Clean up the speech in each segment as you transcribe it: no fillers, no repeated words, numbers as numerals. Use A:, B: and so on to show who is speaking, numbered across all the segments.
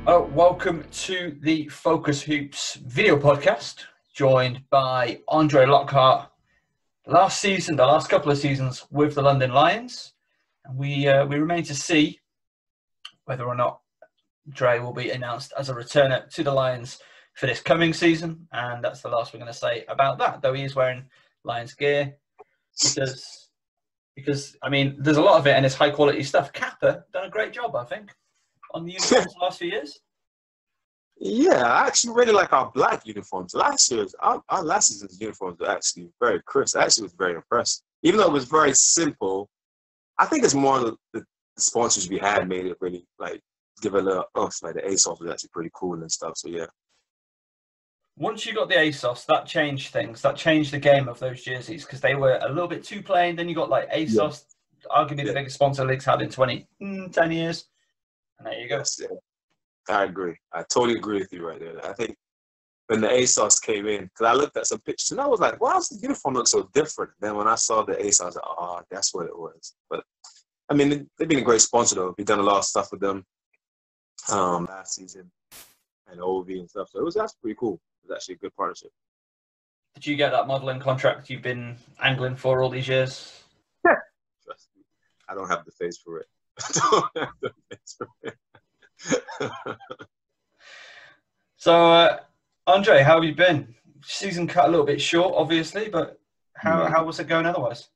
A: Oh, welcome to the Focus Hoops video podcast, joined by Andre Lockhart. Last season, the last couple of seasons with the London Lions, and we remain to see whether or not Dre will be announced as a returner to the Lions for this coming season, and that's the last we're going to say about that. Though he is wearing Lions gear, because I mean, there's a lot of it, and it's high quality stuff. Kappa done a great job, I think, on the uniforms the last few years.
B: Yeah, I actually really like our black uniforms. Our last season's uniforms were actually very crisp. I actually was very impressed. Even though it was very simple, I think it's more the sponsors we had made it really, like, give it a little oomph. Like, the ASOS was actually pretty cool and stuff, so yeah.
A: Once you got the ASOS, that changed things. That changed the game of those jerseys because they were a little bit too plain. Then you got, like, ASOS, arguably the biggest sponsor the league's had in 10 years. And there you go.
B: Yes, yeah. I agree. I totally agree with you right there. I think when the ASOS came in, because I looked at some pictures and I was like, why does the uniform look so different? Then when I saw the ASOS, I was like, oh, that's what it was. But, I mean, they've been a great sponsor, though. We've done a lot of stuff with them last season and OV and stuff. So that's pretty cool. It was actually a good partnership.
A: Did you get that modeling contract you've been angling for all these years?
B: Trust me. I don't have the face for it. I don't have the face for it.
A: So, Andre, how have you been? Season cut a little bit short, obviously, but how was it going otherwise?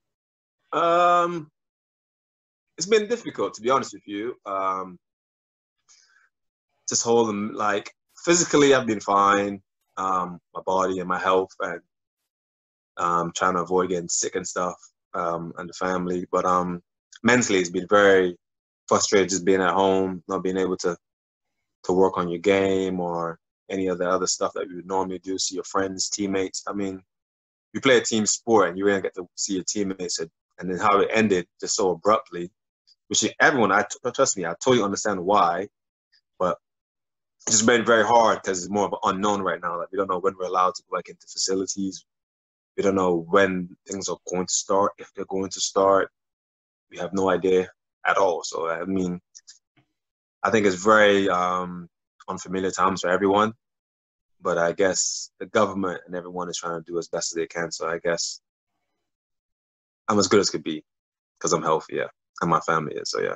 B: It's been difficult, to be honest with you. Just holding, like, physically, I've been fine. My body and my health, and trying to avoid getting sick and stuff, and the family. But mentally, it's been very frustrated just being at home, not being able to work on your game or any of the other stuff that you would normally do, see your friends, teammates. I mean, you play a team sport and you really get to see your teammates, and then how it ended just so abruptly, which everyone, trust me, I totally understand why, but it's just been very hard because it's more of an unknown right now. Like, we don't know when we're allowed to go back into facilities. We don't know when things are going to start, if they're going to start. We have no idea at all. So, I mean, I think it's very unfamiliar times for everyone, but I guess the government and everyone is trying to do as best as they can. So I guess I'm as good as could be because I'm healthy, yeah, and my family is, so yeah.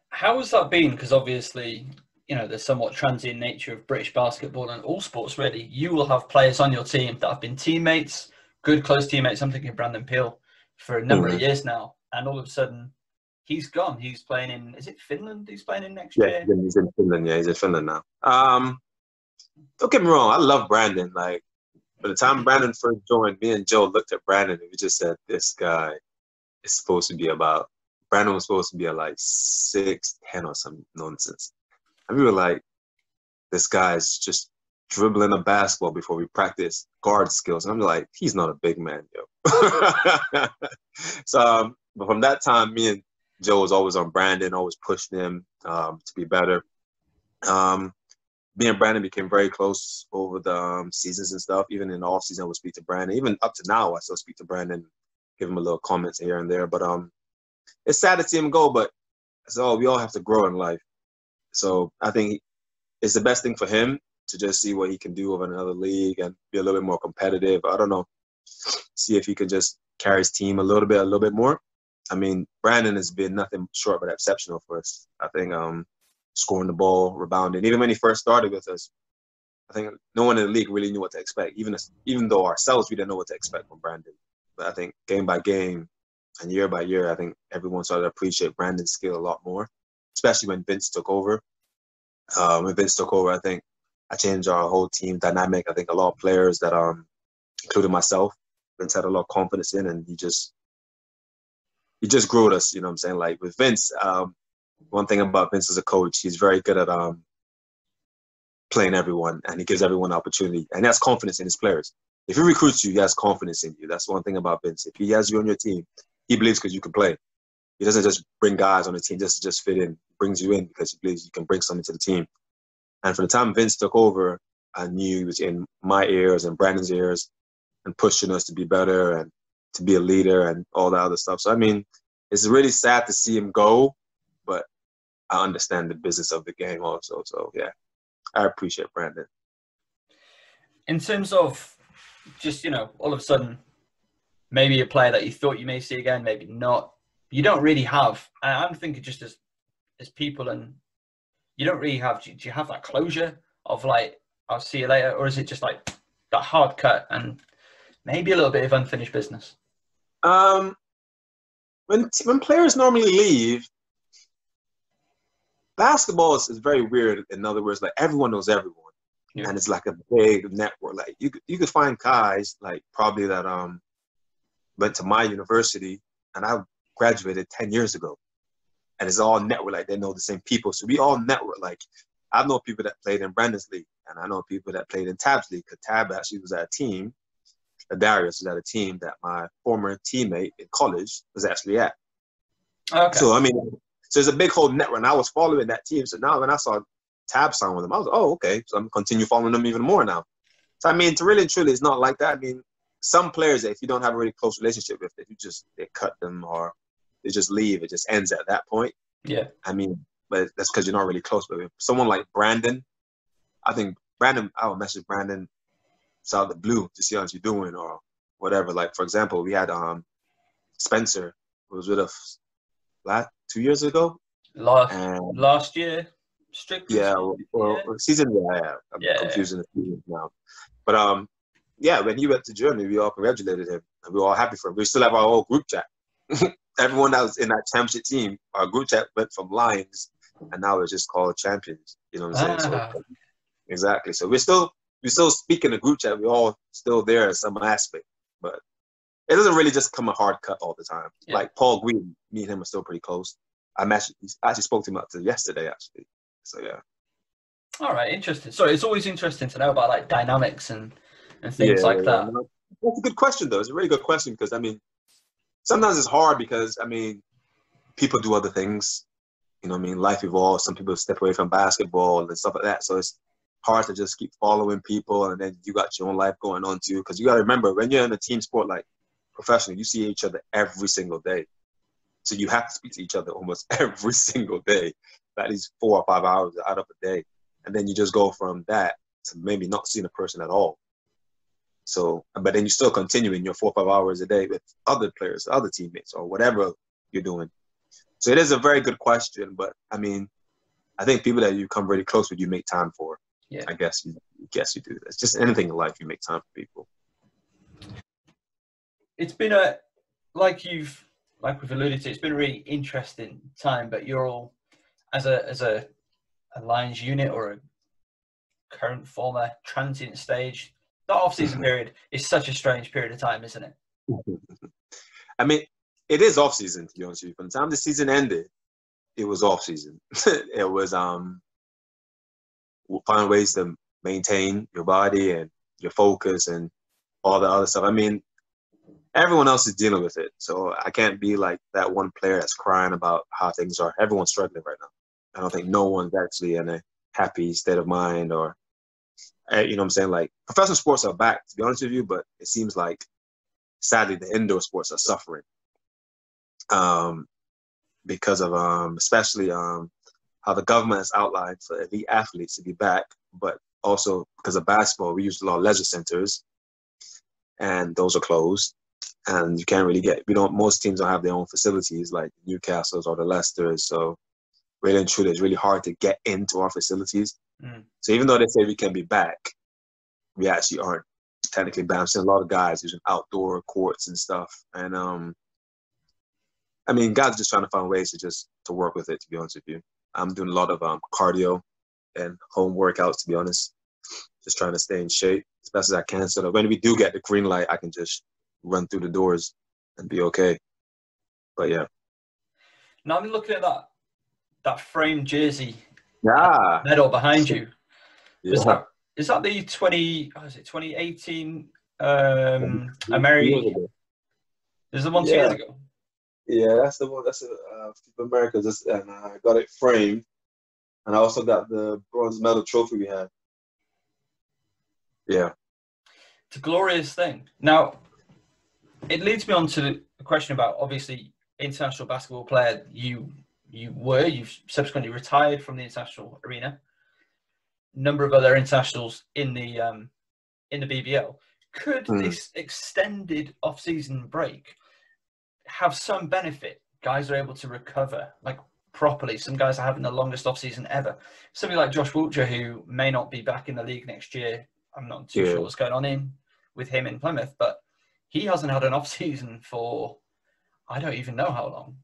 A: How has that been? Because obviously, you know, the somewhat transient nature of British basketball and all sports, really. You will have players on your team that have been teammates, good, close teammates. I'm thinking of Brandon Paul for a number of years now, and all of a sudden, he's gone. He's playing in, is it Finland he's playing in next year?
B: Yeah, he's in Finland. Yeah, he's in Finland now. Don't get me wrong. I love Brandon. Like, by the time Brandon first joined, me and Joe looked at Brandon and we just said, this guy is supposed to be about, Brandon was supposed to be at like 6'10" or some nonsense. And we were like, this guy's just dribbling a basketball before we practice guard skills. And I'm like, he's not a big man, yo. So, but from that time, me and Joe was always on Brandon, always pushing him to be better. Me and Brandon became very close over the seasons and stuff. Even in the off season, I would speak to Brandon. Even up to now, I still speak to Brandon, give him a little comments here and there. But it's sad to see him go. But so we all have to grow in life. So I think it's the best thing for him to just see what he can do over another league and be a little bit more competitive. I don't know, see if he can just carry his team a little bit more. I mean, Brandon has been nothing short but exceptional for us. I think scoring the ball, rebounding. Even when he first started with us, I think no one in the league really knew what to expect. Even though ourselves, we didn't know what to expect from Brandon. But I think game by game and year by year, I think everyone started to appreciate Brandon's skill a lot more, especially when Vince took over. When Vince took over, I think I changed our whole team dynamic. I think a lot of players that, including myself, Vince had a lot of confidence in, and he just grew us, you know what I'm saying? Like, with Vince, one thing about Vince as a coach, he's very good at playing everyone, and he gives everyone opportunity, and he has confidence in his players. If he recruits you, he has confidence in you. That's one thing about Vince. If he has you on your team, he believes because you can play. He doesn't just bring guys on the team just to just fit in. He brings you in because he believes you can bring something to the team. And from the time Vince took over, I knew he was in my ears and Brandon's ears and pushing us to be better and to be a leader and all that other stuff. So, I mean, it's really sad to see him go, but I understand the business of the game also. So yeah, I appreciate Brandon.
A: In terms of just, all of a sudden, maybe a player that you thought you may see again, maybe not. You don't really have, I'm thinking just as people, and you don't really have, do you have that closure of like, I'll see you later? Or is it just like that hard cut and maybe a little bit of unfinished business?
B: When players normally leave, basketball is very weird. In other words, like everyone knows everyone. Yeah. And it's like a big network. Like you could find guys like probably that went to my university, and I graduated 10 years ago. And it's all network, like they know the same people. So we all network. Like I know people that played in Brandon's league, and I know people that played in Tab's league, because Tab actually was at a team, Darius was at a team that my former teammate in college was actually at. Okay. So, I mean, so there's a big whole network, and I was following that team. So now when I saw Tab sign with them, I was like, oh, okay. So I'm continue following them even more now. So, I mean, to really and truly, it's not like that. I mean, some players, if you don't have a really close relationship with them, they cut them or they just leave. It just ends at that point.
A: Yeah.
B: I mean, but that's because you're not really close with him. Someone like Brandon, I think I would message Brandon out of the blue to see how you're doing or whatever. Like, for example, we had Spencer, who was with us 2 years ago.
A: Last year, strictly.
B: Yeah, season. Yeah, I'm confusing the seasons now. But yeah, when he went to Germany, we all congratulated him, and we were all happy for him. We still have our whole group chat. Everyone that was in that championship team, our group chat went from Lions, and now it's just called Champions. You know what I'm saying? So, exactly. So we still speak in the group chat. We're all still there in some aspect, but it doesn't really just come a hard cut all the time. Yeah. Like Paul Green, me and him are still pretty close. I actually spoke to him up to yesterday, actually. So yeah.
A: All right, interesting. So it's always interesting to know about like dynamics and things like that.
B: No, that's a good question, though. It's a really good question because I mean, sometimes it's hard because I mean, people do other things. You know what I mean? Life evolves. Some people step away from basketball and stuff like that. So it's hard to just keep following people, and then you got your own life going on too. Because you got to remember, when you're in a team sport like professional, you see each other every single day. So you have to speak to each other almost every single day, at least 4 or 5 hours out of a day. And then you just go from that to maybe not seeing a person at all. So, but then you still continue in your 4 or 5 hours a day with other players, other teammates, or whatever you're doing. So it is a very good question, but I mean, I think people that you come really close with, you make time for.
A: Yeah.
B: I guess you do. It's just anything in life, you make time for people.
A: It's been like we've alluded to, it's been a really interesting time, but you're all as a Lions unit or a current former transient stage, the off-season period is such a strange period of time, isn't it?
B: I mean, it is off-season, to be honest with you. From the time the season ended, it was off-season. It was find ways to maintain your body and your focus and all the other stuff. I mean, everyone else is dealing with it. So I can't be like that one player that's crying about how things are. Everyone's struggling right now. I don't think no one's actually in a happy state of mind or, you know what I'm saying? Like, professional sports are back, to be honest with you, but it seems like, sadly, the indoor sports are suffering because of especially how the government has outlined for elite athletes to be back, but also because of basketball, we use a lot of leisure centers, and those are closed. And you can't really most teams don't have their own facilities like Newcastle's or the Leicesters. So really and truly, it's really hard to get into our facilities. So even though they say we can be back, we actually aren't technically back. I'm seeing a lot of guys using outdoor courts and stuff. And I mean, guys are just trying to find ways to work with it, to be honest with you. I'm doing a lot of cardio and home workouts, to be honest. Just trying to stay in shape as best as I can so that when we do get the green light, I can just run through the doors and be okay. But yeah.
A: Now I'm looking at that framed jersey
B: medal
A: behind you.
B: Yeah.
A: Is that the 2018 American? Is the one 2 years ago?
B: Yeah, that's the one. That's FIFA America. And I got it framed, and I also got the bronze medal trophy we had. Yeah,
A: it's a glorious thing. Now, it leads me on to the question about, obviously, international basketball player. You You've subsequently retired from the international arena. A number of other internationals in the BBL. Could this extended off-season break have some benefit? Guys are able to recover like properly. Some guys are having the longest off-season ever. Somebody like Josh Wiltshire, who may not be back in the league next year. I'm not too sure what's going on with him in Plymouth, but he hasn't had an off-season for I don't even know how long.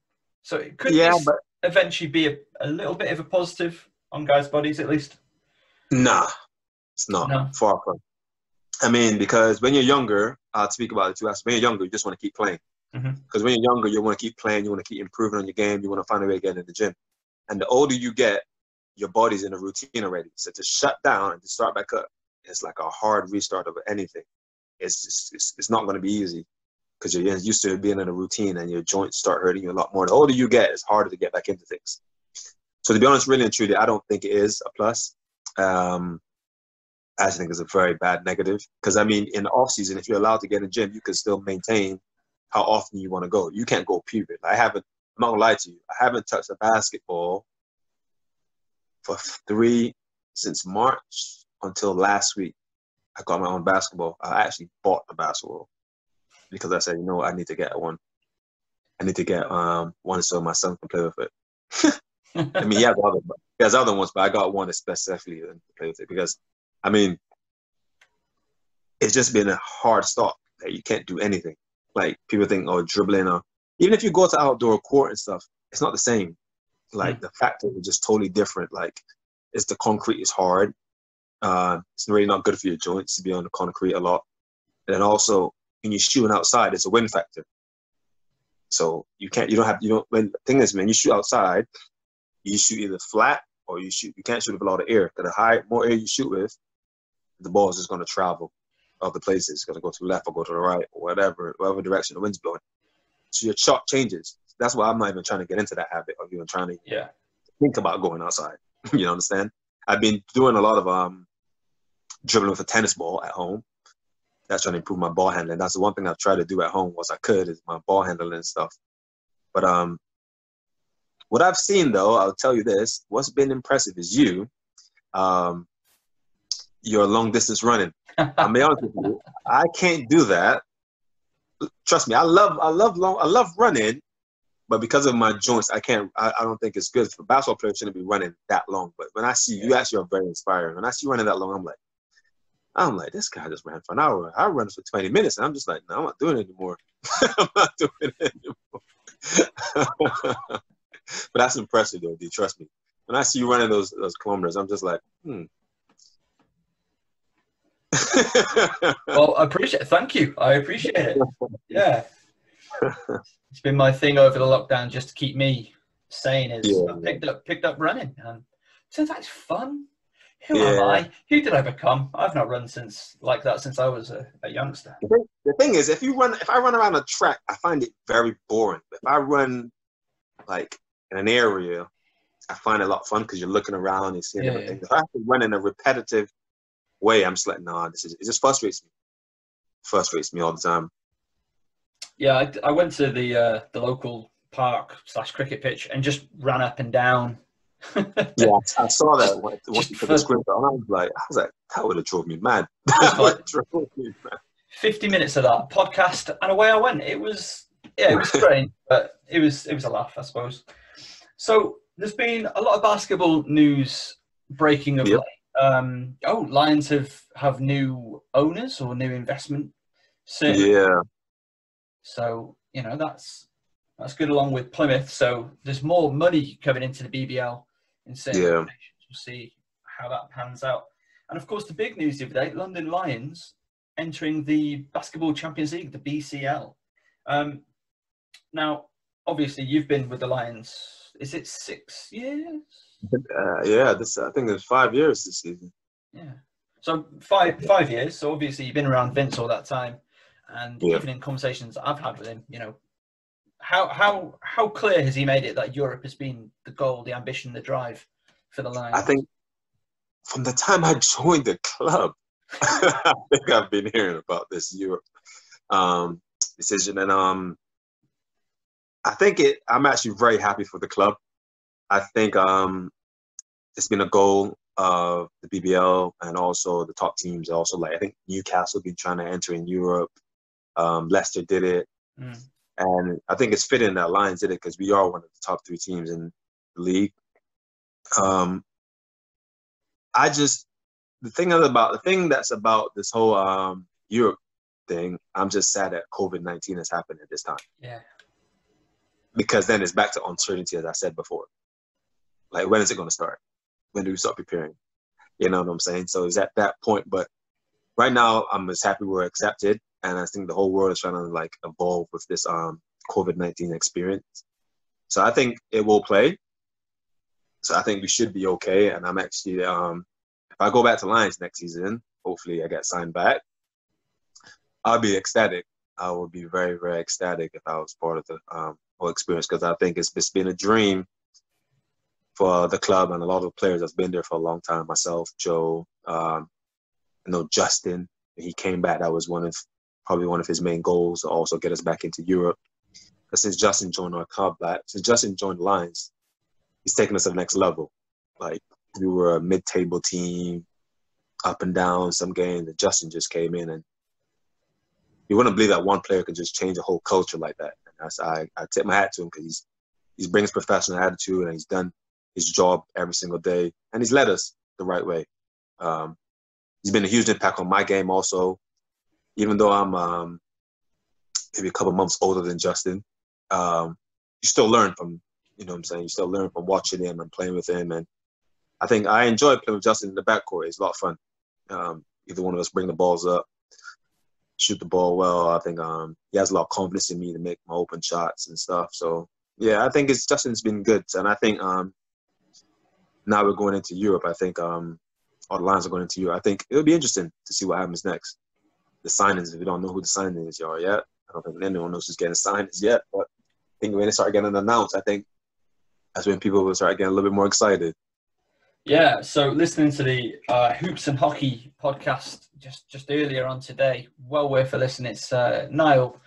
A: So could this eventually be a little bit of a positive on guys' bodies at least?
B: Nah, it's not.
A: No.
B: Far from. I mean, because when you're younger, I'll speak about it too. When you're younger, you just want to keep playing. Because when you're younger, you want to keep playing. You want to keep improving on your game. You want to find a way to get in the gym. And the older you get, your body's in a routine already. So to shut down and to start back up, it's like a hard restart of anything. It's not going to be easy because you're used to being in a routine and your joints start hurting you a lot more. The older you get, it's harder to get back into things. So to be honest, really and truly, I don't think it is a plus. I just think it's a very bad negative. Because, I mean, in the off-season, if you're allowed to get in the gym, you can still maintain how often you want to go. You can't go period. I'm not going to lie to you. I haven't touched a basketball since March until last week. I got my own basketball. I actually bought a basketball because I said, I need to get one. I need to get one so my son can play with it. I mean, he has other ones, but I got one specifically to play with it because, I mean, it's just been a hard start that you can't do anything. Like, people think, dribbling, or even if you go to outdoor court and stuff, it's not the same. Like, the factor is just totally different. Like, the concrete is hard. It's really not good for your joints to be on the concrete a lot. And then also, when you're shooting outside, it's a wind factor. So when the thing is, man, you shoot outside, you shoot either flat or you can't shoot with a lot of air. Because the more air you shoot with, the ball is just going to travel other places. It's going to go to the left or go to the right or whatever direction the wind's blowing. So your shot changes. That's why I'm not even trying to get into that habit of even trying to think about going outside. You understand? I've been doing a lot of dribbling with a tennis ball at home. That's trying to improve my ball handling. That's the one thing I've tried to do at home is my ball handling and stuff. But what I've seen, though, I'll tell you this. What's been impressive is your long distance running. I'll be honest with you. I can't do that. Trust me, I love running, but because of my joints, I can't. I don't think it's good for basketball players. Shouldn't be running that long. But when I see you, actually are very inspiring. When I see you running that long, I'm like, this guy just ran for an hour. I run for 20 minutes, and I'm just like, no, I'm not doing it anymore. I'm not doing it anymore. But that's impressive, though, D. Trust me. When I see you running those kilometers, I'm just like,
A: Well, thank you. I appreciate it. Yeah. It's been my thing over the lockdown just to keep me sane. I picked up running. And turns out it's fun. Who am I? Who did I become? I've not run since I was a youngster.
B: The thing is, if I run around a track, I find it very boring. But if I run like in an area, I find it a lot of fun because you're looking around and seeing everything. If I have to run in a repetitive way, I'm just like, nah, it just frustrates me. Frustrates me all the time.
A: Yeah, I went to the local park / cricket pitch and just ran up and down.
B: Yeah, I saw that when you took the screenshot, and I was like, that would have drove me mad.
A: 50 minutes of that podcast, and away I went. It was strange, but it was a laugh, I suppose. So there's been a lot of basketball news breaking of late. Lions have new owners or new investment.
B: Yeah.
A: So that's good along with Plymouth. So there's more money coming into the BBL in certain locations. We'll see how that pans out. And of course, the big news the other day: London Lions entering the Basketball Champions League, the BCL. Now, obviously, you've been with the Lions. Is it 6 years?
B: I think it's 5 years this season.
A: Yeah. So five years. So obviously you've been around Vince all that time, and even in conversations I've had with him, how clear has he made it that Europe has been the goal, the ambition, the drive for the Lions?
B: I think from the time I joined the club, I think I've been hearing about this Europe decision, and I think I'm actually very happy for the club. I think it's been a goal of the BBL and also the top teams. Also, like I think Newcastle been trying to enter in Europe. Leicester did it, and I think it's fitting that Lions did it because we are one of the top 3 teams in the league. I just the thing that's about this whole Europe thing. I'm just sad that COVID-19 has happened at this time.
A: Yeah.
B: Because then it's back to uncertainty, as I said before. Like, when is it going to start? When do we start preparing? You know what I'm saying? So it's at that point. But right now, I'm just happy we're accepted. And I think the whole world is trying to, like, evolve with this COVID-19 experience. So I think it will play. So I think we should be okay. And I'm actually, if I go back to Lions next season, hopefully I get signed back, I'll be ecstatic. I would be very, very ecstatic if I was part of the whole experience, because I think it's been a dream for the club and a lot of players that's been there for a long time. Myself, Joe, Justin, he came back. That was probably one of his main goals to also get us back into Europe. But since Justin joined our club since Justin joined the Lions, he's taken us to the next level. Like, we were a mid-table team, up and down some games, and Justin just came in, and you wouldn't believe that one player can just change a whole culture like that. And I tip my hat to him because he's brings professional attitude, and he's done his job every single day, and he's led us the right way. He's been a huge impact on my game also. Even though I'm maybe a couple months older than Justin, you still learn from, you know what I'm saying? You still learn from watching him and playing with him. And I think I enjoy playing with Justin in the backcourt. It's a lot of fun. Either one of us bring the balls up, shoot the ball well. I think he has a lot of confidence in me to make my open shots and stuff. So, yeah, I think Justin's been good. And I think now we're going into Europe. I think all the Lions are going into Europe. I think it'll be interesting to see what happens next. The signings, if you don't know who the signings are yet, I don't think anyone knows who's getting signed yet. But I think when they start getting announced, I think that's when people will start getting a little bit more excited.
A: Yeah, so listening to the Hoops and Hockey podcast just earlier on today, well worth a listen. It's Niall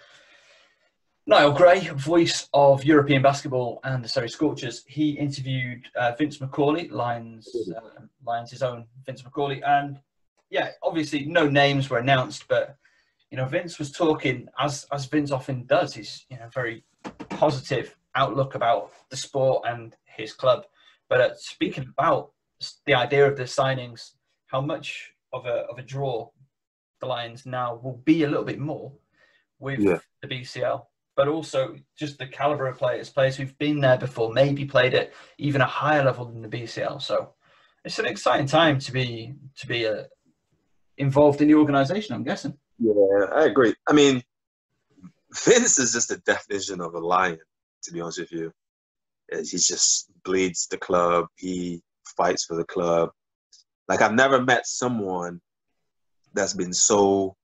A: Gray, voice of European basketball and the Surrey Scorchers. He interviewed Vince McCauley, Lions' own Vince McCauley, and yeah, obviously no names were announced, but Vince was talking as Vince often does. He's very positive outlook about the sport and his club. But speaking about the idea of the signings, how much of a draw the Lions now will be a little bit more with the BCL, but also just the caliber of players who've been there before, maybe played at even a higher level than the BCL. So it's an exciting time to be involved in the organisation, I'm guessing.
B: Yeah, I agree. I mean, Vince is just the definition of a lion, to be honest with you. He just bleeds the club. He fights for the club. Like, I've never met someone that's been so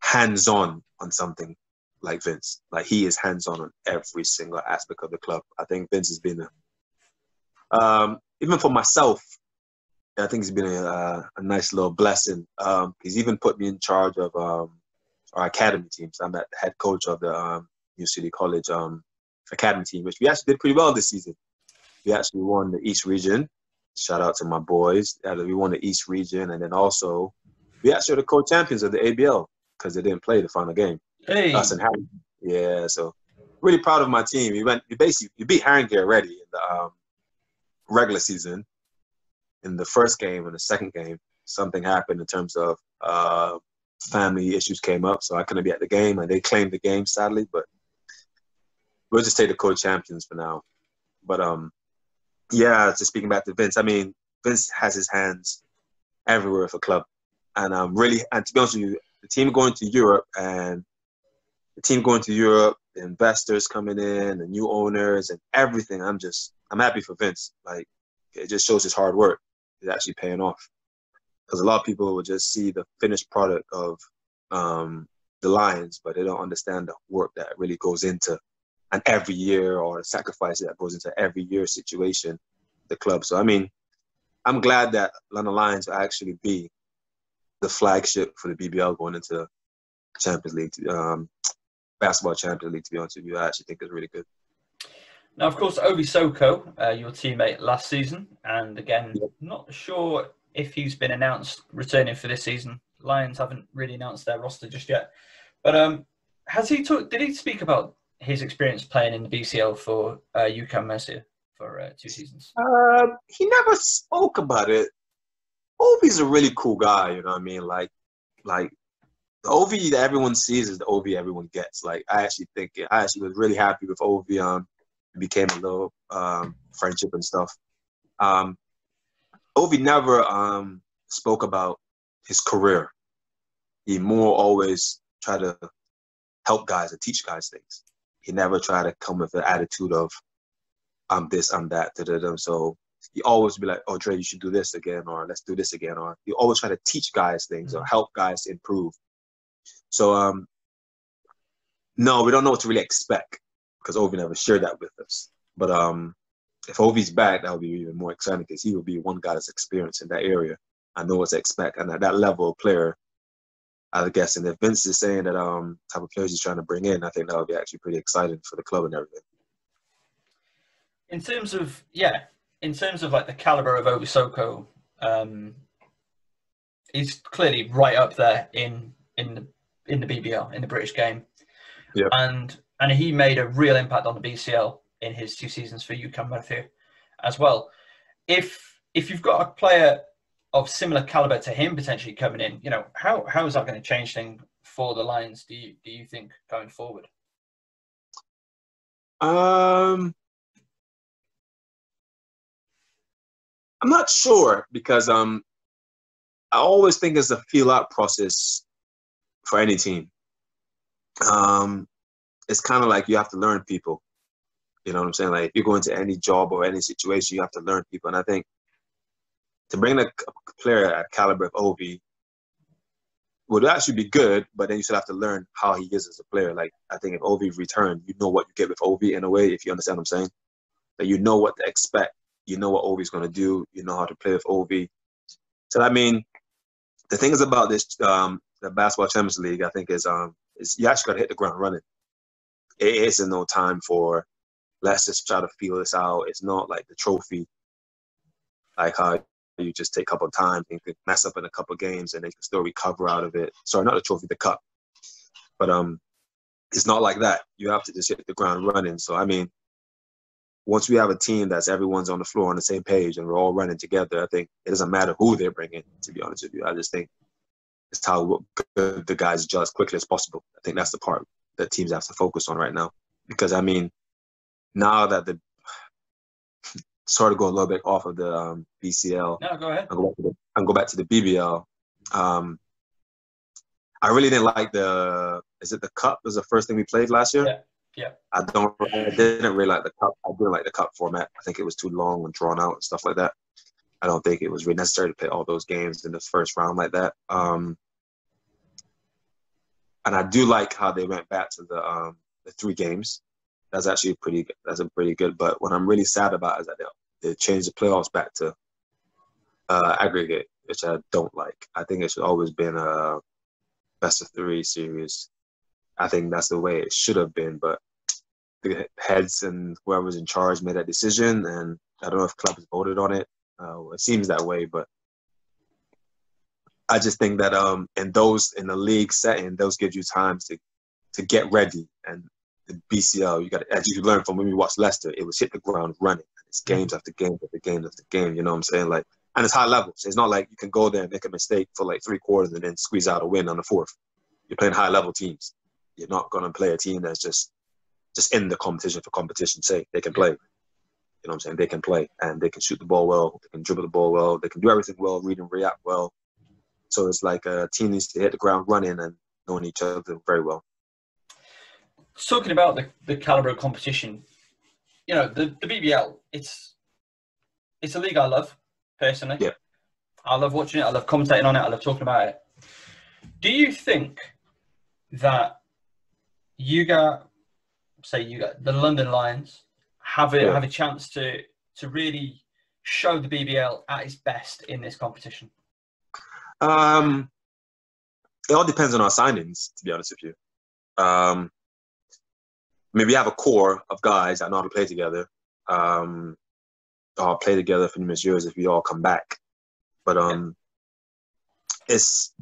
B: hands-on on something like Vince. Like, he is hands-on on every single aspect of the club. I think Vince has been, even for myself, I think he's been a nice little blessing. He's even put me in charge of our academy team. So I'm at the head coach of the New City College academy team, which we actually did pretty well this season. We actually won the East Region. Shout out to my boys. We won the East Region, and then also we actually are the co-champions of the ABL because they didn't play the final game.
A: Hey.
B: Us and Harringay. Yeah, so really proud of my team. We beat Harringay already in the regular season. In the first game and the second game, something happened in terms of family issues came up, so I couldn't be at the game, and they claimed the game, sadly, but we'll just take the co-champions for now. But, yeah, just speaking back to Vince, I mean, Vince has his hands everywhere for club. And to be honest with you, the team going to Europe, the investors coming in, the new owners and everything, I'm happy for Vince. Like, it just shows his hard work is actually paying off. Because a lot of people will just see the finished product of the Lions, but they don't understand the work that really goes into an every year or the sacrifice that goes into every year situation, the club. So, I mean, I'm glad that London Lions will actually be the flagship for the BBL going into Champions League, basketball Champions League, to be honest with you. I actually think it's really good.
A: Now, of course, Obi Soko, your teammate last season, and again,
B: Yep.
A: not sure if he's been announced returning for this season. Lions haven't really announced their roster just yet. But did he speak about his experience playing in the BCL for UCAM Mercia for 2 seasons?
B: He never spoke about it. Ovi's a really cool guy, you know what I mean? Like the Ovi that everyone sees is the Ovi everyone gets. Like I actually was really happy with Ovi. It became a little friendship and stuff. Ovi never spoke about his career. He more always tried to help guys and teach guys things. He never tried to come with an attitude of I'm this, I'm that, da-da-da. So he always be like, oh, Dre, you should do this again, or let's do this again, or he always try to teach guys things or help guys improve. So no, we don't know what to really expect because Ovi never shared that with us. But if Ovi's back, that would be even more exciting because he would be one guy that's experienced in that area. I know what to expect, and at that level of player, I guess. And if Vince is saying that type of players he's trying to bring in, I think that would be actually pretty exciting for the club and everything.
A: In terms of like the caliber of Obi Soko, he's clearly right up there in the BBL, in the British game.
B: Yeah.
A: And he made a real impact on the BCL in his 2 seasons for UCAM Mercia as well. If you've got a player of similar caliber to him potentially coming in, you know, how is that going to change things for the Lions, do you think, going forward?
B: I'm not sure because I always think it's a feel out process for any team. It's kind of like you have to learn people. You know what I'm saying? Like if you go into any job or any situation, you have to learn people. And I think to bring a player at caliber of Ovi would actually be good, but then you still have to learn how he is as a player. Like I think if Ovi returned, you know what you get with Ovi in a way, if you understand what I'm saying. That you know what to expect. You know what Ovi's going to do. You know how to play with Ovi. So I mean, the thing is about this, the Basketball Champions League, I think is you actually got to hit the ground running. It isn't no time for let's just try to feel this out. It's not like the trophy, like how you just take a couple of time and could mess up in a couple of games and they can still recover out of it. Sorry, not the trophy, the cup. But it's not like that. You have to just hit the ground running. So I mean, once we have a team that's everyone's on the floor on the same page and we're all running together, I think it doesn't matter who they're bringing, to be honest with you. I just think it's how good the guys adjust as quickly as possible. I think that's the part that teams have to focus on right now. Because, I mean, now that the sort of go a little bit off of the BCL.
A: No, go ahead.
B: And go back to the BBL. I really didn't like is it the cup? Was the first thing we played last year?
A: Yeah.
B: I didn't really like the cup. I didn't like the cup format. I think it was too long and drawn out and stuff like that. I don't think it was really necessary to play all those games in the first round like that. And I do like how they went back to the 3 games. That's actually pretty good. But what I'm really sad about is that they changed the playoffs back to aggregate, which I don't like. I think it should always been a best of 3 series. I think that's the way it should have been, but the heads and whoever's in charge made that decision, and I don't know if clubs voted on it. It seems that way, but I just think that in the league setting, those give you time to get ready. And the BCL, you got to, as you learned from when we watched Leicester, it was hit the ground running. It's games after game after game after game. You know what I'm saying? Like, and it's high levels. It's not like you can go there and make a mistake for like 3 quarters and then squeeze out a win on the 4th. You're playing high level teams. You're not going to play a team that's just in the competition for competition's sake. They can play. You know what I'm saying? They can play and they can shoot the ball well. They can dribble the ball well. They can do everything well, read and react well. So it's like a team needs to hit the ground running and knowing each other very well.
A: Talking about the caliber of competition, you know, the BBL, it's a league I love, personally.
B: Yeah.
A: I love watching it. I love commentating on it. I love talking about it. Do you think that the London Lions have a chance to really show the BBL at its best in this competition?
B: It all depends on our signings, to be honest with you. I mean, we have a core of guys that know how to play together. All play together for numerous years if we all come back. But it's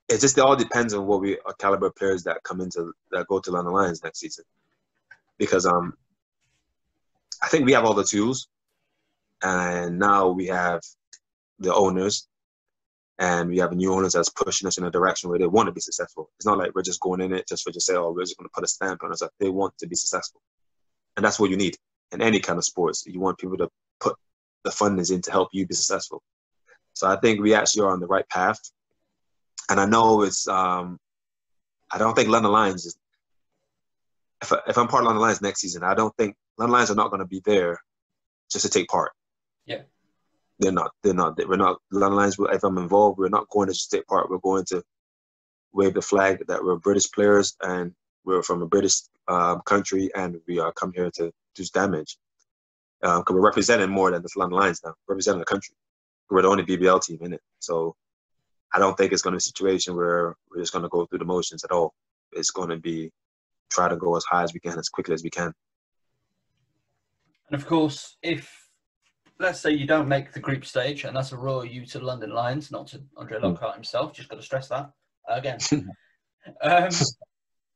B: just, it all depends on what our caliber players that go to London Lions next season. Because I think we have all the tools, and now we have the owners, and we have new owners that's pushing us in a direction where they want to be successful. It's not like we're just going in it just say, oh, we're just going to put a stamp on us. They want to be successful. And that's what you need in any kind of sports. You want people to put the fundings in to help you be successful. So I think we actually are on the right path. And I know it's, I don't think London Lions is, if I'm part of London Lions next season, I don't think London Lions are not going to be there just to take part.
A: Yeah.
B: They're not. We're not. London Lions, if I'm involved, we're not going to just take part. We're going to wave the flag that we're British players and we're from a British country, and we are come here to do damage. Because we're representing more than the London Lions now. We're representing the country. We're the only BBL team in it. So I don't think it's going to be a situation where we're just going to go through the motions at all. It's going to be try to go as high as we can, as quickly as we can.
A: And of course, if, let's say you don't make the group stage, and that's a royal you to London Lions, not to Andre Lockhart himself, just got to stress that again.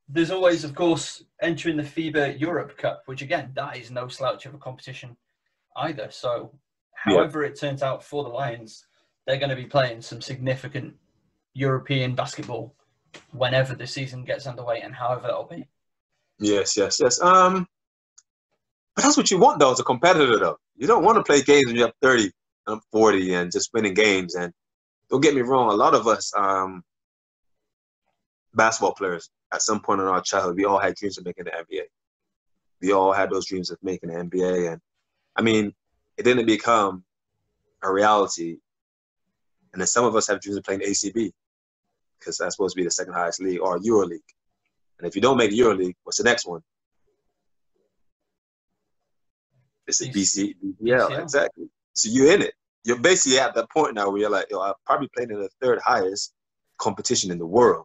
A: There's always, of course, entering the FIBA Europe Cup, which again, that is no slouch of a competition either. So however it turns out for the Lions, they're going to be playing some significant European basketball whenever the season gets underway and however that'll be.
B: Yes. But that's what you want, though, as a competitor, though. You don't want to play games when you're up 30 and up 40 and just winning games. And don't get me wrong, a lot of us basketball players, at some point in our childhood, we all had dreams of making the NBA. We all had those dreams of making the NBA. And, I mean, it didn't become a reality. And then some of us have dreams of playing ACB because that's supposed to be the second highest league, or EuroLeague. And if you don't make the EuroLeague, what's the next one? It's a BCL, exactly. So you're in it. You're basically at that point now where you're like, yo, I've probably played in the third highest competition in the world.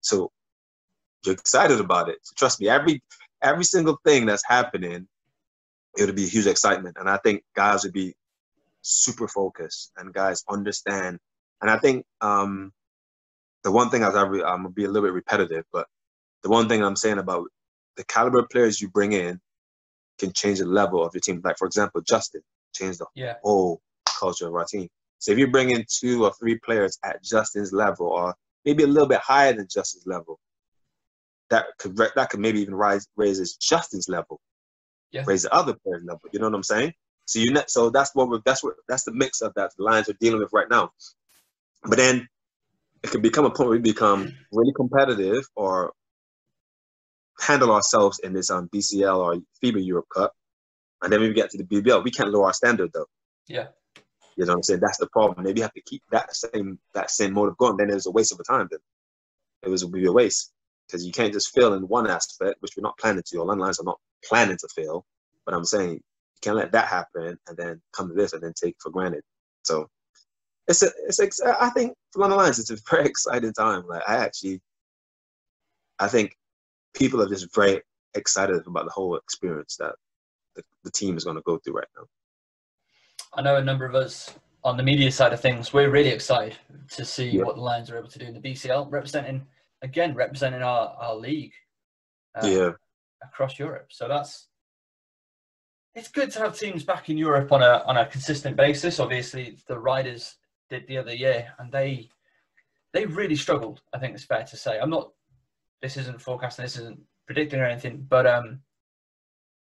B: So you're excited about it. So trust me, every single thing that's happening, it'll be a huge excitement. And I think guys would be super focused and guys understand. And I think the one thing I'm going to be a little bit repetitive, but the one thing I'm saying about the caliber of players you bring in can change the level of your team. Like, for example, Justin changed the whole culture of our team. So if you bring in 2 or 3 players at Justin's level, or maybe a little bit higher than Justin's level, that could maybe even raise Justin's level, raise the other player's level. You know what I'm saying? So that's the mix of that the Lions are dealing with right now. But then it could become a point where we become really competitive or handle ourselves in this BCL or FIBA Europe Cup, and then when we get to the BBL, we can't lower our standard though.
A: Yeah. You
B: know what I'm saying? That's the problem. Maybe you have to keep that same motive going. Then it's a waste of time. Then it would be a waste because you can't just fail in one aspect, which we're not planning to. Or London Lions are not planning to fail. But I'm saying you can't let that happen and then come to this and then take it for granted. So I think for London Lions, it's a very exciting time. Like I think people are just very excited about the whole experience that the team is going to go through right now.
A: I know a number of us on the media side of things, we're really excited to see what the Lions are able to do in the BCL, representing our league across Europe. So it's good to have teams back in Europe on a consistent basis. Obviously, the Riders did the other year, and they really struggled, I think it's fair to say. This isn't forecasting, this isn't predicting or anything, but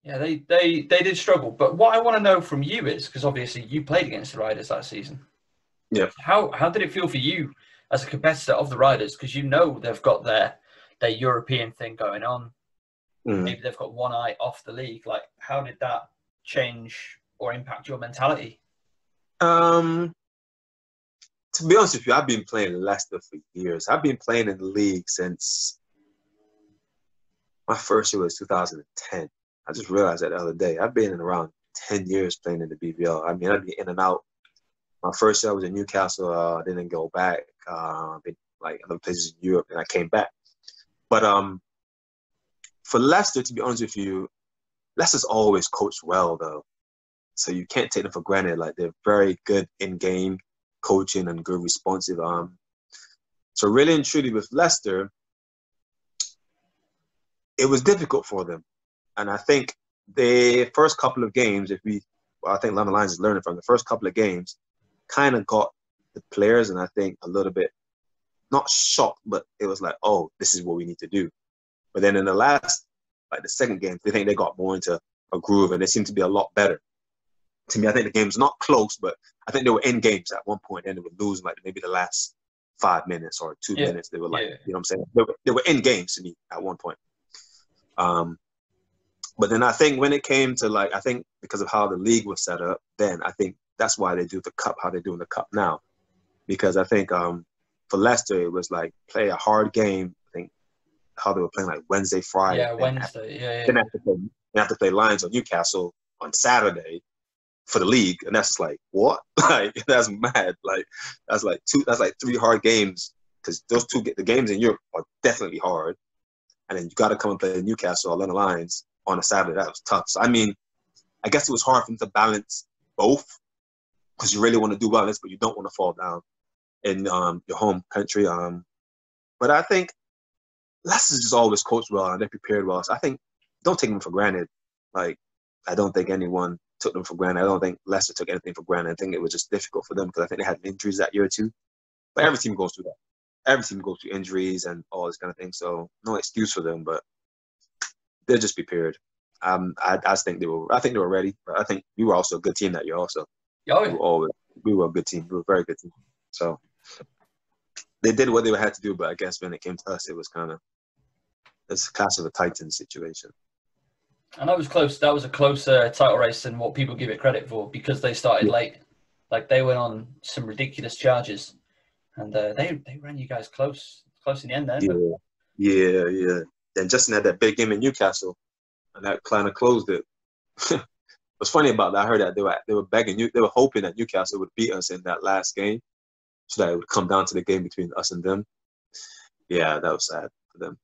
A: they did struggle. But what I want to know from you is, because obviously you played against the Riders that season.
B: Yeah.
A: How did it feel for you as a competitor of the Riders? Because you know they've got their European thing going on. Maybe they've got one eye off the league. Like, how did that change or impact your mentality?
B: To be honest with you, I've been playing Leicester for years. I've been playing in the league since my first year was 2010. I just realized that the other day. I've been in around 10 years playing in the BBL. I mean, I'd be in and out. My first year I was in Newcastle. I didn't go back. I've been like other places in Europe, and I came back. But For Leicester, to be honest with you, Leicester's always coached well, though. So you can't take them for granted. Like, they're very good in-game coaching and good responsive. So really and truly with Leicester, it was difficult for them. And I think the first couple of games, I think London Lions is learning from the first couple of games, kind of got the players, and I think a little bit, not shocked, but it was like, oh, this is what we need to do. But then in the last, like the second game, they think they got more into a groove, and they seem to be a lot better. To me, I think the game's not close, but I think they were in games at one point, and they were losing like maybe the last 5 minutes or 2 minutes. They were like, you know what I'm saying? They were in games to me at one point. But then I think when it came to I think because of how the league was set up, then I think that's why they do the cup, how they do in the cup now. Because I think for Leicester, it was like play a hard game. I think how they were playing like Wednesday, Friday.
A: Yeah, Wednesday.
B: Then they have to play Lions or Newcastle on Saturday for the league, and that's just like, what? Like, that's mad. Like, that's like 3 hard games, because the games in Europe are definitely hard, and then you got to come and play Newcastle or London Lions on a Saturday. That was tough. So I mean, I guess it was hard for them to balance both, because you really want to do well in this, but you don't want to fall down in your home country. But I think Leicester's just always coached well and they're prepared well. So I think don't take them for granted. Like, I don't think anyone took them for granted. I don't think Leicester took anything for granted. I think it was just difficult for them because I think they had injuries that year too. But every team goes through that. Every team goes through injuries and all this kind of thing. So no excuse for them, but they're just prepared. I think they were ready, but I think we were also a good team that year also. We were a good team. We were a very good team. So they did what they had to do, but I guess when it came to us, it was it's a Clash of the Titans situation.
A: And that was close. That was a closer title race than what people give it credit for, because they started late. Like, they went on some ridiculous charges, and they ran you guys close in the end there.
B: Yeah. Then Justin had that big game in Newcastle, and that kind of closed it. What's funny about that, I heard that they were begging you, they were hoping that Newcastle would beat us in that last game, so that it would come down to the game between us and them. Yeah, that was sad for them.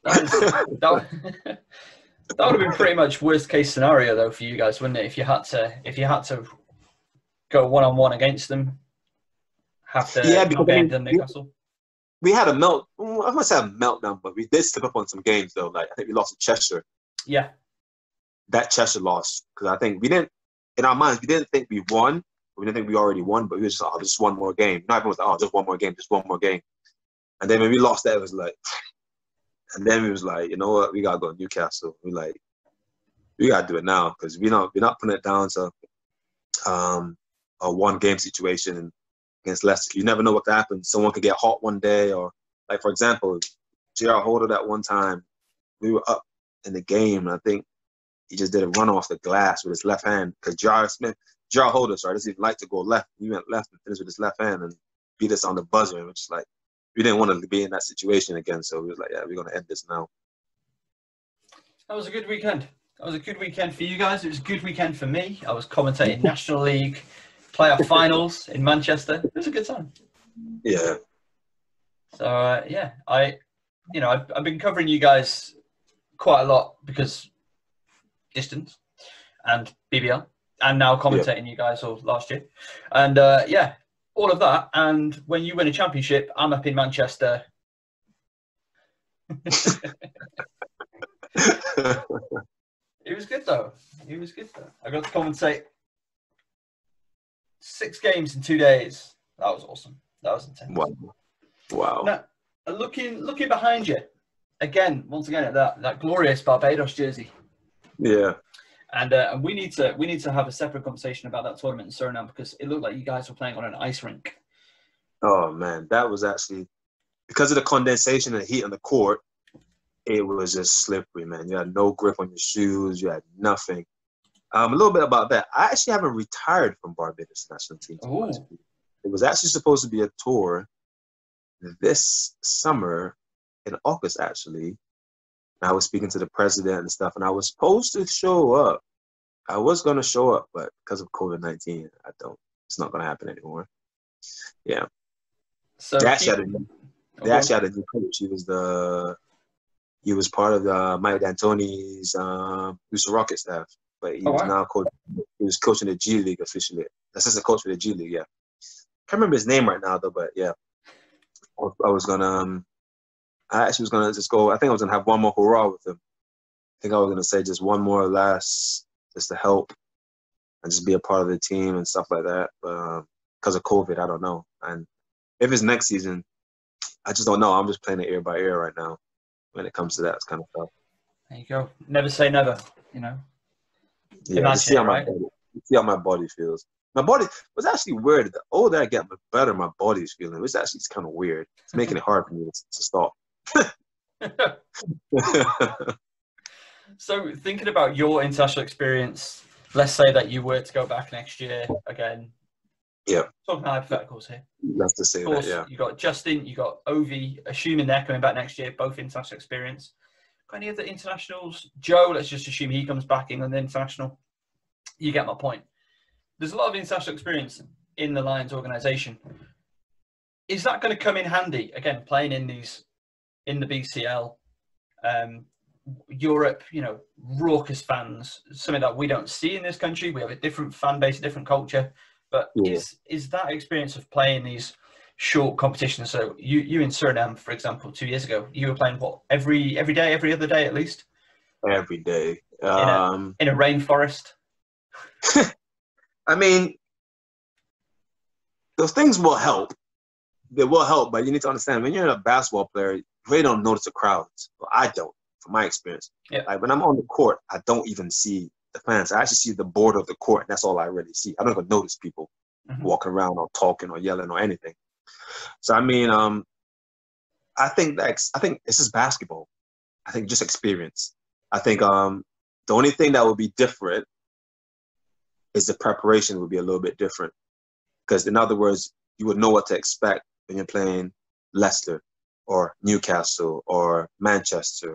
A: That would have been pretty much worst case scenario though for you guys, wouldn't it? If you had to go 1-on-1 against them, have to not get into Newcastle.
B: We had I must say a meltdown, but we did slip up on some games though. Like, I think we lost to Chester.
A: Yeah.
B: That Chester loss, because I think we didn't, in our minds, we didn't think we won. We didn't think we already won, but we were just just one more game. Not everyone was like, just one more game. And then when we lost that, it was like, and then we was like, you know what, we gotta go to Newcastle. We gotta do it now, because we're not putting it down to a one game situation against Leicester. You never know what could happen. Someone could get hot one day, or like, for example, J.R. Holder that one time, we were up in the game, and I think he just did a run off the glass with his left hand, because J.R. Holder, doesn't even like to go left. He went left and finished with his left hand and beat us on the buzzer. And we're just like, we didn't want to be in that situation again. So we was like, yeah, we're going to end this now.
A: That was a good weekend. That was a good weekend for you guys. It was a good weekend for me. I was commentating National League playoff finals in Manchester. It was a good time.
B: Yeah.
A: So, I've been covering you guys quite a lot because distance and BBL, and now commentating you guys all last year. And, all of that. And when you win a championship, I'm up in Manchester. It was good though. I got to commentate 6 games in 2 days. That was awesome. That was intense.
B: Wow.
A: Now, looking behind you, once again at that glorious Barbados jersey.
B: Yeah.
A: And we need to have a separate conversation about that tournament in Suriname, because it looked like you guys were playing on an ice rink.
B: Oh man, that was actually, because of the condensation and the heat on the court, it was just slippery, man. You had no grip on your shoes. You had nothing. A little bit about that. I actually haven't retired from Barbados national team. It was actually supposed to be a tour this summer in August, actually. I was speaking to the president and stuff, and I was supposed to show up. I was going to show up, but because of COVID-19, it's not going to happen anymore. Yeah.
A: So
B: They actually had a new coach. He was part of the Mike D'Antoni's Houston Rocket staff, but he was now coach. He was coaching the G League officially. Assistant coach for the G League. Yeah, can't remember his name right now though. But yeah, I was gonna. I actually was gonna just go. I think I was gonna have one more hurrah with him. I think I was gonna say just one more last, just to help and just be a part of the team and stuff like that. But because of COVID, I don't know. And if it's next season, I just don't know. I'm just playing it ear by ear right now when it comes to that kind of stuff.
A: There you go. Never say never, you know.
B: Yeah, to see how my body feels. My body was actually weird. The older I get, the better my body's feeling. Which actually is kind of weird. It's making it hard for me to stop.
A: So thinking about your international experience, let's say that you were to go back next year again.
B: Yeah.
A: Talking hypotheticals here.
B: Let's just say
A: of course,
B: that, yeah.
A: You got Justin, you got Ovi, assuming they're coming back next year, both international experience. Got any other internationals? Joe, let's just assume he comes back England international. You get my point. There's a lot of international experience in the Lions organisation. Is that going to come in handy again, playing in the BCL, Europe? You know, raucous fans, something that we don't see in this country. We have a different fan base, a different culture. But is that experience of playing these short competitions? So you in Suriname, for example, 2 years ago, you were playing what, every day, every other day at least?
B: Every day.
A: In a rainforest.
B: I mean, those things will help. They will help, but you need to understand, when you're a basketball player, you really don't notice the crowds. Well, I don't, from my experience.
A: Yeah.
B: Like when I'm on the court, I don't even see the fans. I actually see the border of the court, and that's all I really see. I don't even notice people walking around or talking or yelling or anything. So I mean, I think it's just basketball. I think just experience. I think the only thing that would be different is the preparation would be a little bit different. Because in other words, you would know what to expect when you're playing Leicester or Newcastle or Manchester.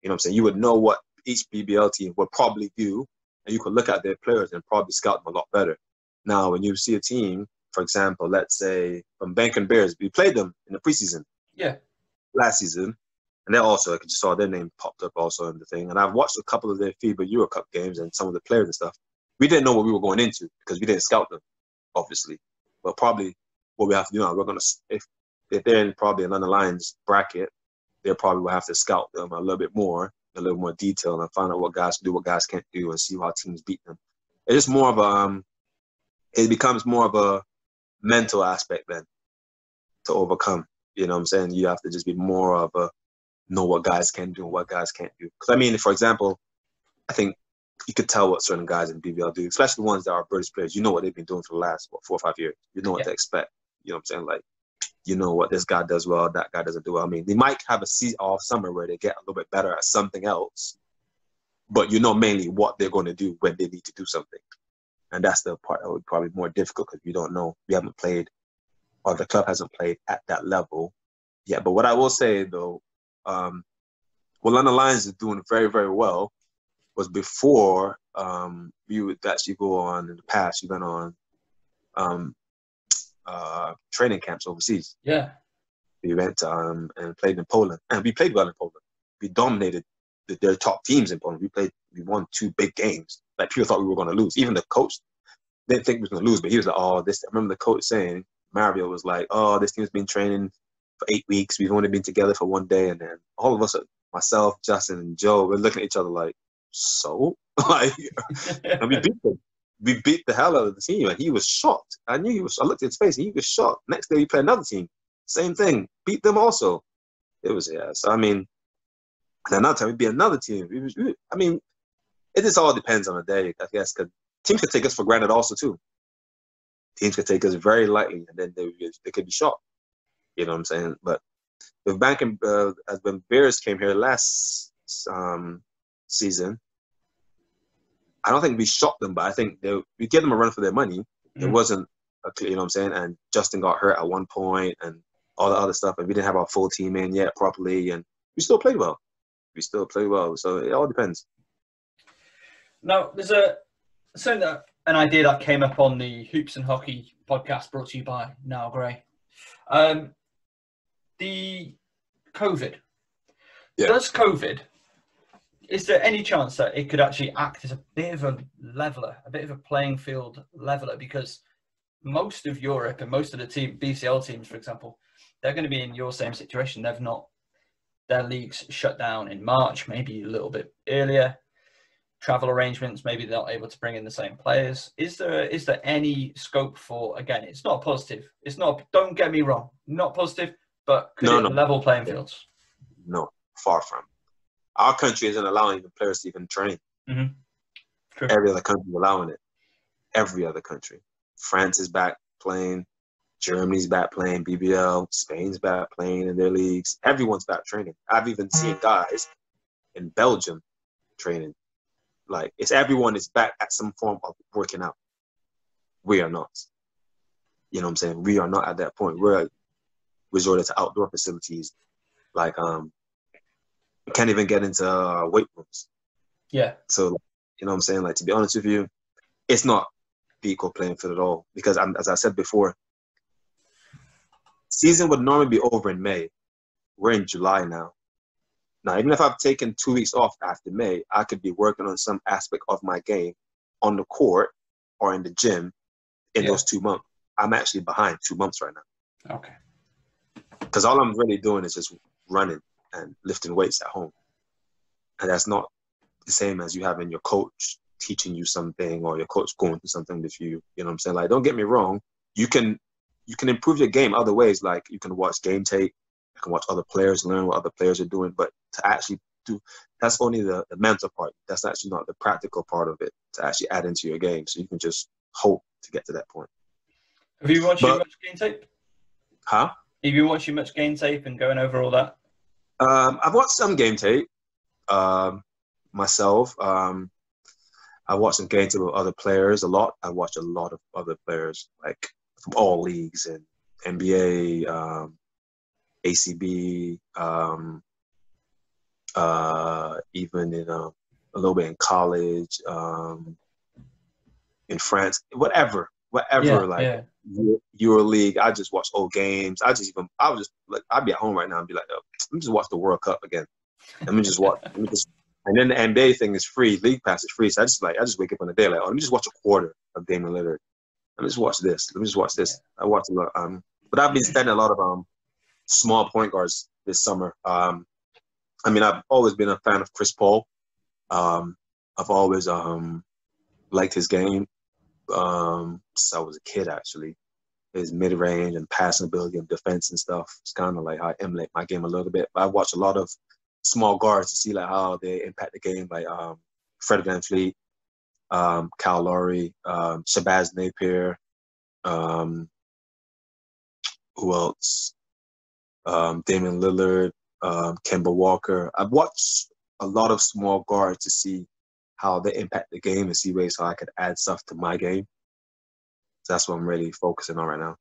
B: You know what I'm saying? You would know what each BBL team would probably do, and you could look at their players and probably scout them a lot better. Now, when you see a team, for example, let's say from Bank Bears, we played them in the preseason.
A: Yeah.
B: Last season. And they also, I just saw their name popped up also in the thing. And I've watched a couple of their FIBA Euro Cup games and some of the players and stuff. We didn't know what we were going into because we didn't scout them, obviously. But probably what we have to do now, we're going to, if they're in probably an Lions bracket, they probably will have to scout them a little bit more, a little more detail, and find out what guys can do, what guys can't do, and see how teams beat them. It's just more of a, it becomes more of a mental aspect then to overcome. You know what I'm saying? You have to just be more of a, know what guys can do and what guys can't do. Because I mean, for example, I think you could tell what certain guys in BBL do, especially the ones that are British players. You know what they've been doing for the last 4 or 5 years. You know what to expect. You know what I'm saying? Like, you know what this guy does well, that guy doesn't do well. I mean, they might have a season off summer where they get a little bit better at something else, but you know mainly what they're going to do when they need to do something. And that's the part that would probably be more difficult because we don't know. We haven't played, or the club hasn't played at that level yet. But what I will say, though, what London Lions is doing very, very well was before we would actually go on in the past. We went on training camps overseas.
A: Yeah.
B: We went and played in Poland. And we played well in Poland. We dominated their top teams in Poland. We won 2 big games. Like, people thought we were going to lose. Even the coach didn't think we were going to lose, but he was like, oh, this. I remember the coach saying, Mario was like, oh, this team's been training for 8 weeks. We've only been together for 1 day. And then all of us, myself, Justin, and Joe, we're looking at each other like, so? Like, and we beat them. We beat the hell out of the team, and he was shocked. I knew he was. I looked at his face, and he was shocked. Next day, we played another team. Same thing. Beat them also. It was, yeah. So, I mean, and another time, we beat another team. I mean, it just all depends on the day, I guess, because teams could take us for granted also, too. Teams could take us very lightly, and then they could be shocked. You know what I'm saying? But with when Bears came here last season, I don't think we shocked them, but I think we gave them a run for their money. It wasn't, you know what I'm saying? And Justin got hurt at one point and all the other stuff, and we didn't have our full team in yet properly, and we still played well. So it all depends.
A: Now, there's an idea that came up on the Hoops and Hockey podcast brought to you by Niall Gray. The the COVID.
B: Yeah.
A: Does COVID, is there any chance that it could actually act as a bit of a leveler, a bit of a playing field leveler? Because most of Europe and most of the BCL teams, for example, they're going to be in your same situation. They've not, their leagues shut down in March, maybe a little bit earlier. Travel arrangements, maybe they're not able to bring in the same players. Is there any scope for, again, it's not positive. It's not, don't get me wrong, not positive, but could it level playing fields?
B: No, far from. Our country isn't allowing the players to even train.
A: Mm-hmm. True.
B: Every other country is allowing it. Every other country. France is back playing. Germany's back playing BBL. Spain's back playing in their leagues. Everyone's back training. I've even seen guys in Belgium training. Like, it's everyone is back at some form of working out. We are not. You know what I'm saying? We are not at that point. We're resorted to outdoor facilities. Like, we can't even get into weight rooms.
A: Yeah.
B: So, you know what I'm saying? Like, to be honest with you, it's not the equal playing field at all. Because, as I said before, season would normally be over in May. We're in July now. Now, even if I've taken 2 weeks off after May, I could be working on some aspect of my game on the court or in the gym in those 2 months. I'm actually behind 2 months right now.
A: Okay.
B: Because all I'm really doing is just running and lifting weights at home. And that's not the same as you having your coach teaching you something or your coach going through something with you. You know what I'm saying? Like, don't get me wrong. You can improve your game other ways. Like, you can watch game tape. You can watch other players, learn what other players are doing. But to actually do, that's only the mental part. That's actually not the practical part of it to actually add into your game. So you can just hope to get to that point.
A: Have you watched much game tape?
B: Huh?
A: Have you watched much game tape and going over all that?
B: I've watched some game tape myself. I watched some game tape with other players a lot. I watch a lot of other players, like from all leagues and NBA, ACB, even in a little bit in college, in France, whatever, EuroLeague. I just watch old games. I'd be at home right now and be like, oh, let me just watch the World Cup again. Let me just watch. And then the NBA thing is free. League Pass is free. So I just wake up on the day like, oh, let me just watch a quarter of Damian Lillard. Let me just watch this. I watch a lot. But I've been studying a lot of small point guards this summer. I mean, I've always been a fan of Chris Paul. I've always liked his game since I was a kid, actually. His mid-range and passing ability and defense and stuff. It's kind of like how I emulate my game a little bit. But I watch a lot of small guards to see like how they impact the game, like Fred VanVleet, Kyle Lowry, Shabazz Napier, who else? Damian Lillard, Kemba Walker. I've watched a lot of small guards to see how they impact the game and see ways how I could add stuff to my game. So that's what I'm really focusing on right now.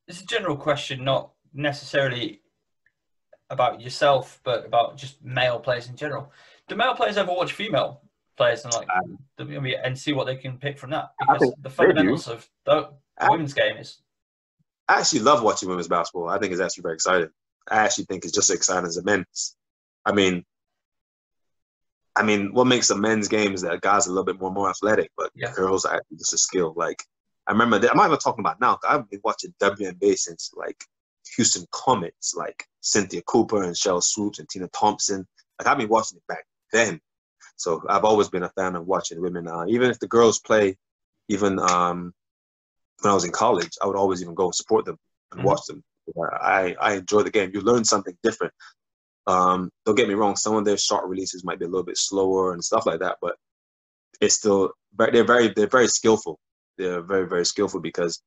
A: It's a general question, not necessarily about yourself, but about just male players in general. Do male players ever watch female players and see what they can pick from that? Because the fundamentals of the women's game is...
B: I actually love watching women's basketball. I think it's actually very exciting. I actually think it's just as exciting as the men's. I mean, what makes the men's game is that guys are a little bit more athletic, but girls are actually just a skill. Like, I remember, I'm not even talking about now. I've been watching WNBA since like Houston Comets, like Cynthia Cooper and Cheryl Swoops and Tina Thompson. Like, I've been watching it back then. So I've always been a fan of watching women. Even if the girls play, even when I was in college, I would always even go support them and watch them. I enjoy the game. You learn something different. Don't get me wrong. Some of their shot releases might be a little bit slower and stuff like that, but it's still they're very skillful. They're very, very skillful because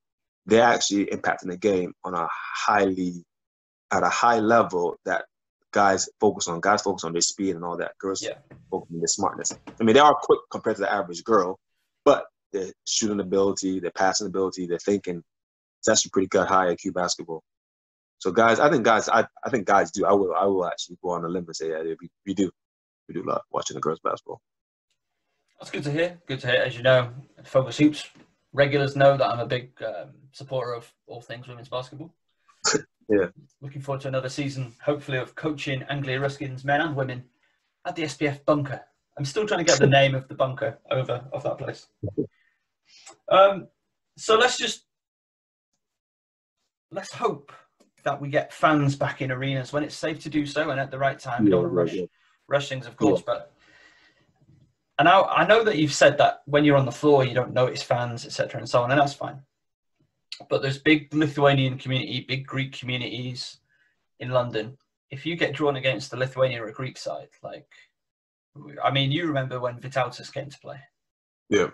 B: they're actually impacting the game on at a high level that guys focus on. Guys focus on their speed and all that. Girls focus on their smartness. I mean, they are quick compared to the average girl, but their shooting ability, their passing ability, their thinking, it's actually pretty good high IQ basketball. So I think guys do. I will actually go on a limb and say, yeah, we do love watching the girls basketball.
A: That's good to hear. Good to hear. As you know, Focus Hoops regulars know that I'm a big supporter of all things women's basketball.
B: Yeah.
A: Looking forward to another season, hopefully, of coaching Anglia Ruskins, men and women, at the SPF bunker. I'm still trying to get the name of the bunker of that place. So let's hope that we get fans back in arenas when it's safe to do so and at the right time. We don't want to rush things, of course, but and I know that you've said that when you're on the floor you don't notice fans, etc., and so on, and that's fine. But there's big Lithuanian community, big Greek communities in London. If you get drawn against the Lithuanian or Greek side, like, I mean, you remember when Vitautas came to play?
B: Yeah.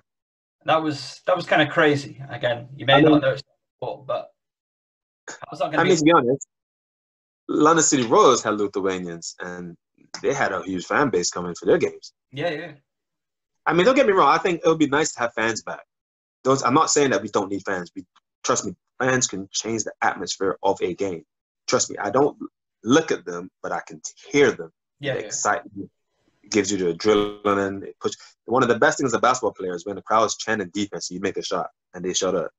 A: That was kind of crazy. Again, you may not notice that before, but how's that going to be?
B: To be honest, London City Royals had Lithuanians, and they had a huge fan base coming for their games.
A: Yeah.
B: I mean, don't get me wrong. I think it would be nice to have fans back. I'm not saying that we don't need fans. Trust me, fans can change the atmosphere of a game. Trust me, I don't look at them, but I can hear them.
A: Yeah,
B: the excitement. It gives you the adrenaline. It puts. One of the best things as a basketball player is when the crowd is chanting defense, you make a shot, and they shut up.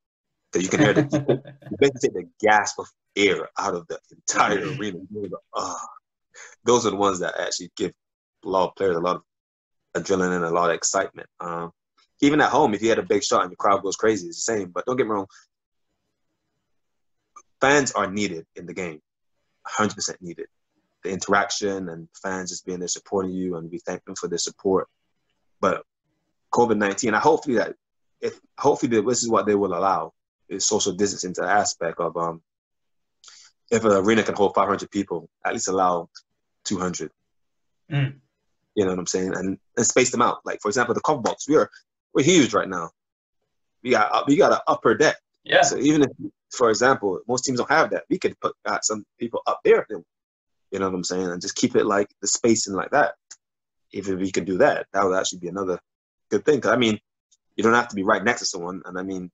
B: So you can hear you basically take the gasp of air out of the entire arena. Those are the ones that actually give a lot of players a lot of adrenaline and a lot of excitement. Even at home, if you had a big shot and the crowd goes crazy, it's the same. But don't get me wrong, fans are needed in the game, 100% needed. The interaction and fans just being there supporting you, and we thank them for their support. But COVID-19, hopefully this is what they will allow, is social distancing to the aspect of if an arena can hold 500 people, at least allow 200. You know what I'm saying? And space them out. Like, for example, the cover box, we're huge right now. We got an upper deck.
A: Yeah.
B: So even if, for example, most teams don't have that, we could put some people up there. You know what I'm saying? And just keep it like the spacing like that. If we could do that, that would actually be another good thing. Because, I mean, you don't have to be right next to someone. And, I mean,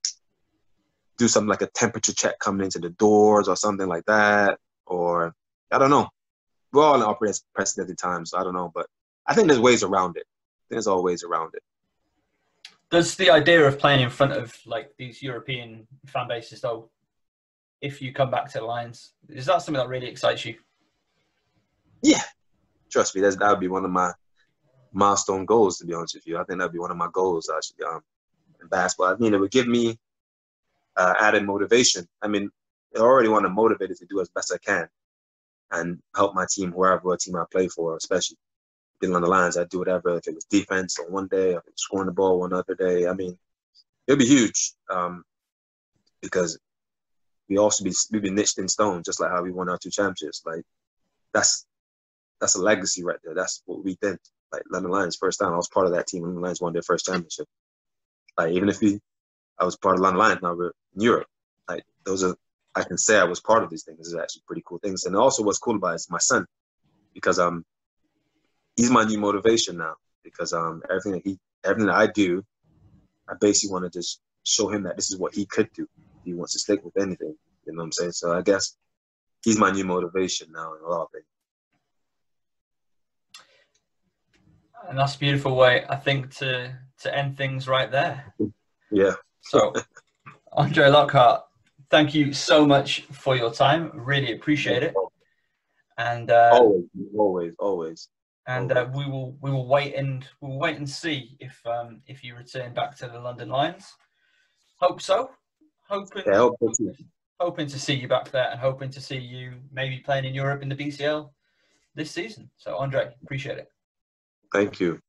B: do something like a temperature check coming into the doors or something like that. Or, I don't know. We're all in unprecedented times, so I don't know. But I think there's ways around it. There's all ways around it.
A: Does the idea of playing in front of, like, these European fan bases, though, if you come back to the Lions, is that something that really excites you?
B: Yeah. Trust me, that would be one of my milestone goals, to be honest with you. I think that would be one of my goals, actually, in basketball. I mean, it would give me added motivation. I mean, I already want to motivate it to do as best I can and help my team, wherever team I play for, especially being on the Lions. I'd do whatever. If it was defense on one day, if it was scoring the ball one other day. I mean, it'd be huge because we'd be niched in stone, just like how we won our 2 championships. Like, that's a legacy right there. That's what we did. Like, London Lions, first time I was part of that team. London Lions won their first championship. Like, even if I was part of London Lions, now we're in Europe. Like, I can say I was part of these things. This is actually pretty cool things. And also what's cool about it is my son, because he's my new motivation now, because everything that I do, I basically want to just show him that this is what he could do if he wants to stick with anything. You know what I'm saying? So I guess he's my new motivation now in a lot of things.
A: And that's a beautiful way, I think, to end things right there.
B: Yeah.
A: So, Andre Lockhart, thank you so much for your time. Really appreciate it. And
B: always.
A: And we will wait and see if you return back to the London Lions. Hope so. Hoping to see you back there, and hoping to see you maybe playing in Europe in the BCL this season. So, Andre, appreciate it.
B: Thank you.